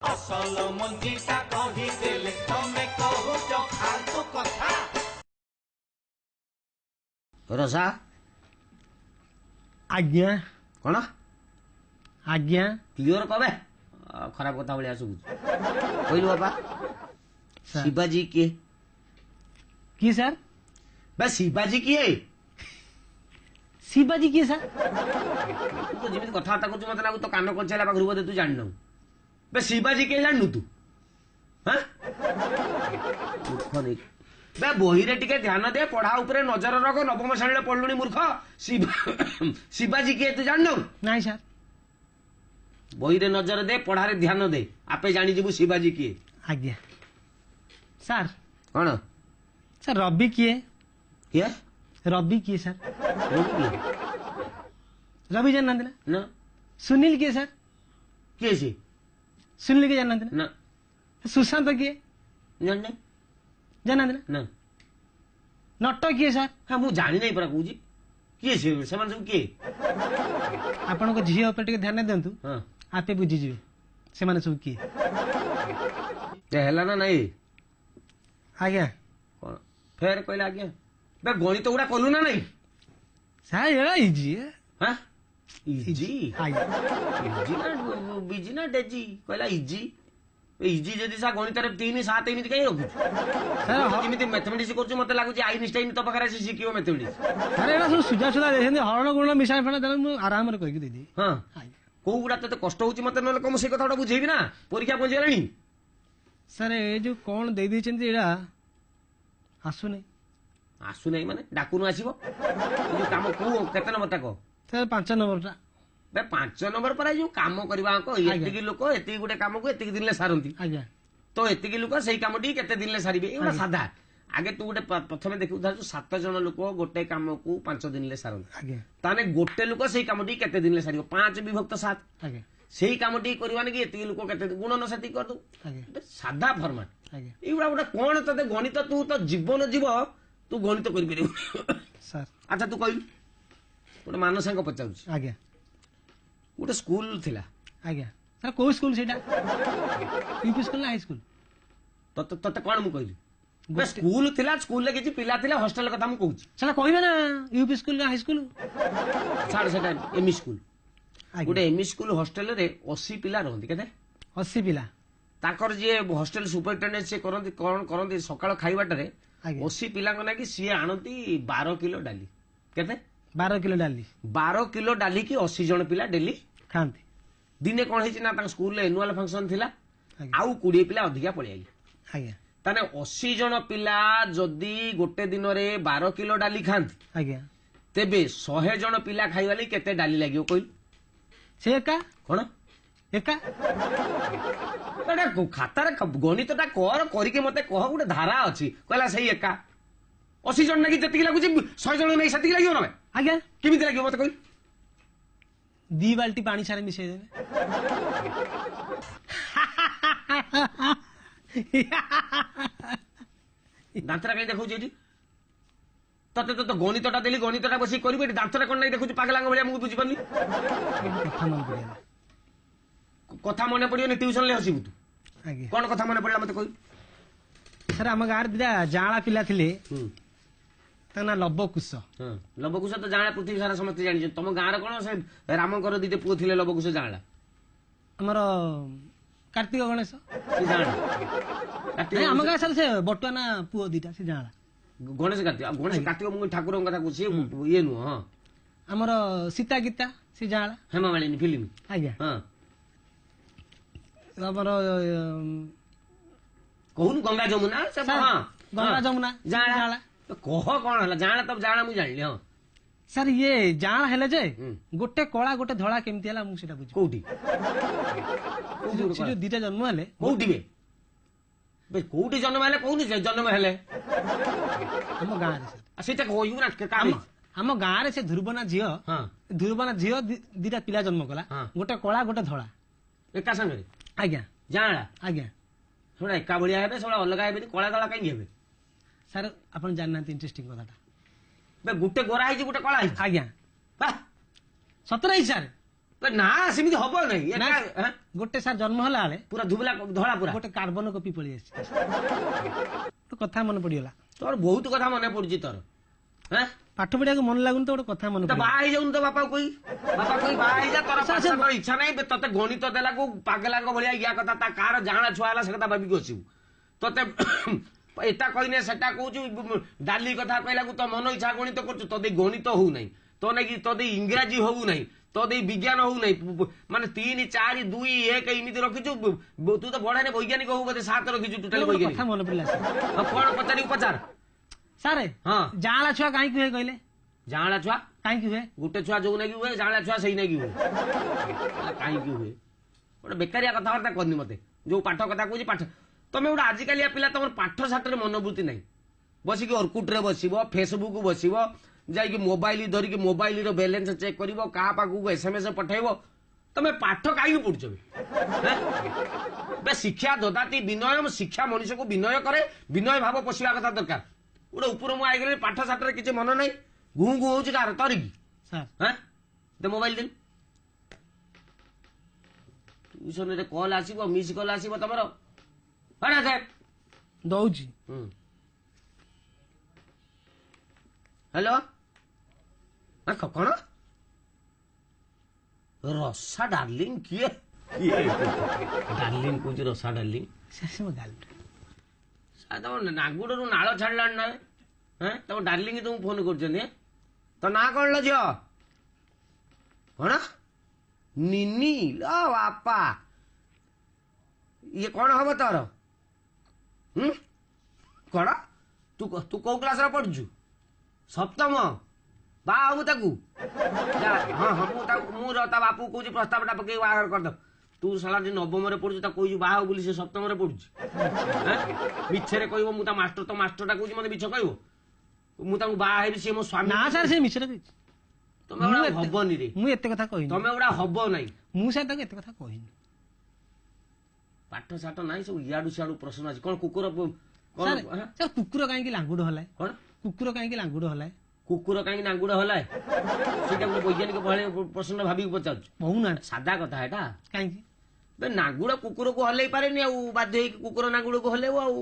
असल मंजीटा कहीदेले तमे कहूच फालतू कथा। रसा आज्ञा कौन आज्ञा क्लियर कबे खराब कथा भाया सब कहलु बापा शिवाजी किए की सर बे शिवाजी किए शिवाजी की सर तू तो जिमित कथाबार्ता कर मत लागू तो कान कंचेला पाखरु बोधे तू जान बे शिवाजी किए जाननु तू हाँ मूर्ख नहीं बे बही रे टिके ध्यान दे पढ़ा उपरे नजर रख नवम श्रेणी पढ़लुनी मूर्ख शिवाजी किए तू जाननु नहीं सर बही रे नजर दे पढ़ारे ध्यान दे आपे जानी जीवु शिवाजी किए आज्ञा सर कौन सर रवि किए किए रवि किए सर रवि किए रवि जानना ना सुनील किए सर किए से सुनील के जानना ना सुशांत किए जान नहीं जानना ना नट किए सर हाँ मु जानी नहीं परा कहूँ किए से ସେମାନେ ସବୁ କିଏ आपन को झील ऊपर ध्यान दिंतु हाँ आपे बुझीजे से माने सब किए ହେଲା ନା ନାଇଁ आज्ञा କଣ ଫେର କହିଲା ଆଜ୍ଞା ବେ ଗଣିତ ଗୁଡା କଲୁ ନା ନାଇଁ सर ये इजी है ହଁ ଇଜି आज्ञा ଇଜି ନା ବିଜି ନା ଡେଜି କହିଲା ଇଜି ଇଜି ଯଦି ସା ଗଣିତରେ 3 7 ଏମିତି କାଇଁ ରଖୁଛୁ सर ଯେମିତି ମ୍ୟାଥମେଟିକ୍ସ କରୁଛୁ ମତେ ଲାଗୁଛି ଆଇନଷ୍ଟାଇନ ତ ପାଖରେ ଆସି ଶିଖିବ ମ୍ୟାଥମେଟିକ୍ସ सर एरा सब सुजा सुजा देखेंगे हरण गुण मिसाई फणा देले मु आराम रे कहि दे दी ହଁ आज्ञा କୋଉ ଗୁଡା ତତେ କଷ୍ଟ ହଉଛି ମତେ ନହେଲେ କମ ସେଇ କଥା ଗୁଡା ବୁଝେଇବି ନା ପରୀକ୍ଷା ପହଞ୍ଚିଗଲାଣି सर ये जो कौन दे दी चंदी एरा आसु नहीं ଆସୁ ନାହିଁ ମାନେ ଡାକୁନୁ ଆସିବ ଏ ଯୋଉ କାମ କୋଉ କେତେ ନମ୍ବର ଟା କହ सर 5 नंबर टा ବେ 5 ନମ୍ବର ପରେ ଯୋଉ କାମ କରିବା ଏତିକି ଲୋକ ଏତିକି ଗୋଟେ କାମକୁ ଏତିକି ଦିନରେ ସାରନ୍ତି आज्ञा ତ ଏତିକି ଲୋକ ସେଇ କାମଟି କେତେ ଦିନରେ ସାରିବେ ଏଗୁଡ଼ା ସାଧା ଆଗେ ତୁ ଗୋଟେ ପ୍ରଥମେ ଦେଖିବୁ ଧର 7 ଜଣ ଲୋକ ଗୋଟେ କାମକୁ 5 ଦିନରେ ସାରନ୍ତି आज्ञा ତାହେଲେ ଗୋଟେ ଲୋକ ସେଇ କାମଟି କେତେ ଦିନରେ ସାରିବ 5 ବିଭକ୍ତ 7 आज्ञा ସେଇ କାମଟି କରିବାନି କି ଏତିକି ଲୋକ କେତେ ଗୁଣନ ସେତିକି କରିଦବୁ आज्ञा ସାଧା ଫର୍ମାଟ आज्ञा ଏଇଗୁଡ଼ା ଗୋଟେ କଣ ତତେ ଗଣିତ ତୁ ତ ଜୀବନ ଯିବ ତୁ ଗଣିତ କରିପାରିବୁ सर ଆଚ୍ଛା ତୁ କହିଲୁ ଗୋଟେ ମାନସ ସାଙ୍ଗ ପଚାରୁଛି आज्ञा ଗୋଟେ ସ୍କୁଲ ଥିଲା आज्ञा सर को स्कूल सेटा यूपी स्कूल ना हाई स्कूल ତତେ ତତେ କଣ ମୁଁ କହିଲି ବେ ସ୍କୁଲ ଥିଲା ସ୍କୁଲରେ କିଛି ପିଲା ଥିଲା ହଷ୍ଟେଲ କଥା ମୁଁ କହୁଛି चला कहबे ना यूपी स्कूल ना हाई स्कूल ଛାଡ ସେଟା ଏମି ସ୍କୁଲ आज्ञा ଗୋଟେ ଏମି ସ୍କୁଲ ହଷ୍ଟେଲରେ 80 ପିଲା ରହନ୍ତି କେତେ 80 पिला ତାଙ୍କର ଯିଏ ହଷ୍ଟେଲ ସୁପରିଟେଣ୍ଡେଣ୍ଟ ସେ କରନ୍ତି କଣ କରନ୍ତି ସକାଳ ଖାଇବାଟାରେ ଆଜ୍ଞା 80 ପିଲାଙ୍କ ନାକି ସିଏ ଆଣନ୍ତି 12 କିଲୋ ଡାଲି କେତେ 12 किलो डाली 12 କିଲୋ ଡାଲି କି 80 ଜଣ ପିଲା ଡେଲି खाती ଦିନେ କଣ ହେଇଛି ନା ତାଙ୍କ ସ୍କୁଲରେ ଏନୁଆଲ ଫଙ୍କସନ ଥିଲା ଆଜ୍ଞା ଆଉ 20 ପିଲା ଅଧିକା ପଳେଇ ଆଇଲେ आज्ञा ତାହେଲେ 80 ଜଣ ପିଲା ଯଦି ଗୋଟେ ଦିନରେ 12 କିଲୋ ଡାଲି ଖାଆନ୍ତି आज्ञा ତେବେ 100 ଜଣ ପିଲା ଖାଇବା ଲାଗି କେତେ ଡାଲି ଲାଗିବ କହିଲୁ से एका କଣ एका ଏଟା ଖାତାରେ ଗଣିତଟା କର କରିକି ମତେ କହ ଗୋଟେ ଧାରା ଅଛି କହିଲା ସେଇ ଏକା 80 ଜଣ ନାକି ଯେତିକି ଲାଗୁଛି 100 ଜଣ ନାକି ସେତିକି ଲାଗିବ ନା आज्ञा କେମିତି ଲାଗିବ ମତେ କହିଲୁ 2 बाल्टी पानी सारे मिसई देबे ଦାନ୍ତଟା କାଇଁ ଦେଖୁଛି ଏଠି ତତେ ତ ଗଣିତଟା ଦେଲି ଗଣିତଟା ବସିକି କରିବୁ ଏଠି ଦାନ୍ତଟା କଣ ନାଇଁ ଦେଖୁଛୁ ପାଗଳାଙ୍କ ଭଳିଆ ମୁଁ ବୁଝିପାରୁନି कथा मन पड़िया କଥା ମନେ ପଡିବନି ଟ୍ୟୁସନରେ ହସିବୁ ତୁ आज्ञा କଣ କଥା ମନେ ପଡିଲା ମତେ କହିଲୁ सर आम गाँव दिदा जाला पिला थिले ता ना लबकुश ହଁ ଲବକୁଶ ତ ଜାଣା ପୃଥିବୀ ସାରା ସମସ୍ତେ ଜାଣିଛନ୍ତି ତମ ଗାଁରେ କଣ ସେ ରାମଙ୍କର ଦିଟେ ପୁଅ ଥିଲେ ଲବକୁଶ ଜାଣା हमर कार्तिक गणेश ସେ ଜାଣା नहीं आम गाँव सर से बटुआ ना पुओ दीटा से जाला ଗଣେଶ କାର୍ତ୍ତିକ ଆଉ ଗଣେଶ କାର୍ତ୍ତିକ ମୁଁ ଠାକୁରଙ୍କ କଥା କହୁଛି ଇଏ ନୁହଁ ହଁ हमर सीता गीता से जाला ହେମାମାଳିନୀ ଫିଲ୍ମ आज्ञा ହଁ हमर କହୁନୁ ଗଙ୍ଗା ଯମୁନା ସେ सर ହଁ गंगा जमुना ଜାଣା जाला କହ କଣ ହେଲା ଜାଣା ତ ଜାଣା ମୁଁ ଜାଣିଲି ହଁ सर ये जाला हेले जे ହୁଁ। गोटे कला गोटे धड़ा केमती हला मु सेटा बुझी କୋଉଠି से जो दीटा जन्म हेले କୋଉଠି ବେ କୋଉଠି ଜନ୍ମ ହେଲେ କହୁନି ଯେ ଜନ୍ମ ହେଲେ हम गाँव रे सर ଆଉ ସେଇଟା କହିବୁ ନା କାମ ଆମ ଗାଁରେ ସେ ଧ୍ରୁବନା ଝିଅ ହଁ ଧ୍ରୁବନା ଝିଅ ଦିଟା ପିଲା ଜନ୍ମ କଲା ହଁ। ଗୋଟେ କଳା ଗୋଟେ ଧଳା ଏକା ସାଙ୍ଗରେ ଆଜ୍ଞା ଜାଣା ଆଜ୍ଞା ଶୁଣ ଏକା ଭଳିଆ ହେବେ ଶୁଣ ଅଲଗା ହେବେନି କଳା ଧଳା କାହିଁକି ହେବେ ସାର୍ ଆପଣ ଜାଣିନାହାନ୍ତି ଇଣ୍ଟରେଷ୍ଟିଂ କଥାଟା ବେ ଗୋଟେ ଗୋରା ହେଇଛି ଗୋଟେ କଳା ହେଇଛି ଆଜ୍ଞା ବା ସତରେ ହେଇଛି ସାର୍ ବେ ନା ସେମିତି ହବ ନାହିଁ ନା, ଏକା ଆଁ? ଗୋଟେ ସାର୍ ଜନ୍ମ ହେଲା ବେଳେ ପୁରା ଧୁବଲା ଧଳା ପୁରା ଗୋଟେ କାର୍ବନ କପି ପଳେଇ ଆସିଛି ଗୋଟେ କଥା ମନେ ପଡିଗଲା। ତୋର ବହୁତ କଥା ମନେ ପଡୁଛି ତୋର ହଁ ପାଠ ପଢିବାକୁ ମନ ଲାଗୁନି ତ ଗୋଟେ କଥା ମନେ ତ ପଡିଗଲା। ବାହା ହେଇଯାଉନି ତ ବାପା କହି ବାହା ହେଇଯା ତୋର ପାଠର ଇଚ୍ଛା ନାହିଁ ବେ ତତେ ଗଣିତ ଦେଲାକୁ ପାଗଲାଙ୍କ ଭଳିଆ ଇଆ କଥା ତା କାହାର ଜାଣା ଛୁଆ ହେଲା ସେ କଥା ଭାବିକି ଆସିବୁ ତତେ ଏଟା କହିନେ ସେଟା କହୁଛୁ ଡାଲି କଥା କହିଲାକୁ ତୋ ମନ ଇଚ୍ଛା ଗଣିତ କରୁଛୁ ତୋ ଦେଇ ଗଣିତ ହଉନାହିଁ ତୋ ନାଇକି ତୋ ଦେଇ ଇଂରାଜୀ ହଉନାହିଁ ତୋ ଦେଇ ବିଜ୍ଞାନ ହଉନାହିଁ ମାନେ 3 4 2 1 ଏମିତି ରଖିଛୁ ତୁ ତ ବଢାରେ ବୈଜ୍ଞାନିକ ହଉ ବୋଧେ 7 ରଖିଛୁ ଟୋଟାଲି ଗୋଟେ ବୈଜ୍ଞାନିକ କଥା ମନେ ପଡିଲା ସାର୍। ଆଉ କଣ ପଚାରିବୁ ପଚାର ସାରେ ହଁ ଜାଁଳା ଛୁଆ କାହିଁକି ହୁଏ କହିଲେ? ଜାଁଳା ଛୁଆ କାହିଁକି ହୁଏ? ଗୋଟେ ଛୁଆ ଯୋଉ ନାଗି ହୁଏ ଜାଁଳା ଛୁଆ ସେଇ ନାଗି ହୁଏ କାହିଁକି ହୁଏ ଗୋଟେ ବେକାରିଆ କଥାବାର୍ତ୍ତା କରିନି ମତେ ଯୋଉ ପାଠ କଥା କହୁଛି ପାଠ ତମେ ଗୋଟେ ଆଜିକାଲିଆ ପିଲା ତମର ପାଠ ସାଠରେ ମନୋବୃତ୍ତି ନାହିଁ ବସିକି ଅର୍କୁଟରେ ବସିବ ଫେସବୁକ୍ ବସିବ ଯାଇକି ମୋବାଇଲ ଧରିକି ମୋବାଇଲର ବାଲାନ୍ସ ଚେକ୍ କରିବ କାହା ପାଖକୁ SMS ପଠେଇବ ତମେ ପାଠ କାହିଁକି ପଢୁଛ ବେ ଶିକ୍ଷା ଦଦାତି ବିନୟ ଶିକ୍ଷା ମଣିଷକୁ ବିନୟ କରେ ବିନୟ ଭାବ ପଶିବା କଥା ଦରକାର ଗୋଟେ ଉପର ମୁଁ ଆଇଗଲେ ପାଠ ସାଠରେ କିଛି ମନ ନାହିଁ ଘୁଁ ଘୁଁ ହଉଛି କାହାର ତରିକି ସାର୍ ଦେ ମୋବାଇଲ ଦେନି ଟ୍ୟୁସନରେ କଲ୍ ଆସିବ ମିସ୍ କଲ୍ ଆସିବ ତମର ଦଉଛି। ହ୍ୟାଲୋ କଣ ରସା ଡାର୍ଲିଂ କିଏ ଡାର୍ଲିଂ କହୁଛି ରସା ଡାର୍ଲିଂ ସାର୍ ସେ ମୋ ଗାର୍ଲଫ୍ରେଣ୍ଡ। ତମ ନାଗୁଡରୁ ନାଳ ଛାଡିଲାଣି ନା ତମ ଡାର୍ଲିଂ ତମକୁ ଫୋନ କରୁଛନ୍ତି ତ ନାଁ କଣ ଲ ଝିଅ କଣ ନିନି ଲ ବାପା ଇଏ କଣ ହବ ତୋର କଣ ତୁ ତୁ କୋଉ କ୍ଲାସରେ ପଢୁଛୁ ସପ୍ତମ ବାହା ହବୁ ତାକୁ ହଁ ହଁ ମୁଁ ତା ବାପୁ କହୁଛି ପ୍ରସ୍ତାବଟା ପକେଇକି ବାହାଘର କରିଦବ ତୁ ସାଲା ନବମରେ ପଢୁଛୁ ତାକୁ କହୁଛୁ ବାହା ହବୁ ବୋଲି ସେ ସପ୍ତମରେ ପଢୁଛି ମିଛରେ କହିବ ମୁଁ ତା ମାଷ୍ଟରଟା କହୁଛି ମତେ ମିଛ କହିବ ମୁଁ ତାଙ୍କୁ ବାହା ହେବି ସିଏ ମୋ ସ୍ୱାମୀ ନା ସାର୍ ସେ ମିଛରେ କହିଛି। ତମେ ଗୁଡା ହବନି ରେ ମୁଁ ଏତେ କଥା କହିନି। ତମେ ଗୁଡା ହବ ନାହିଁ ମୁଁ ସାର୍ ତାକୁ ଏତେ କଥା କହିନି। ପାଠ ସାଠ ନାହିଁ ସବୁ ଇଆଡୁ ସିଆଡୁ ପ୍ରଶ୍ନ ଅଛି କଣ କୁକୁର ସାର୍ ସାର୍ କୁକୁର କାହିଁକି ଲାଙ୍ଗୁଡ ହଲାଏ? କଣ କୁକୁର କାହିଁକି ଲାଙ୍ଗୁଡ ହଲାଏ? କୁକୁର କାହିଁକି ନାଙ୍ଗୁଡ ହଲାଏ ସେଇଟା ଗୋଟେ ବୈଜ୍ଞାନିକ ଭଳି ପ୍ରଶ୍ନ ଭାବିକି ପଚାରୁଛୁ କହୁନାହାନ୍ତି ସାଧା କଥା ଏଟା କାହିଁକି? ବେ ନାଙ୍ଗୁଡ କୁକୁରକୁ ହଲେଇ ପାରେନି ଆଉ ବାଧ୍ୟ ହେଇକି କୁକୁର ନାଙ୍ଗୁଡକୁ ହଲେଇବ ଆଉ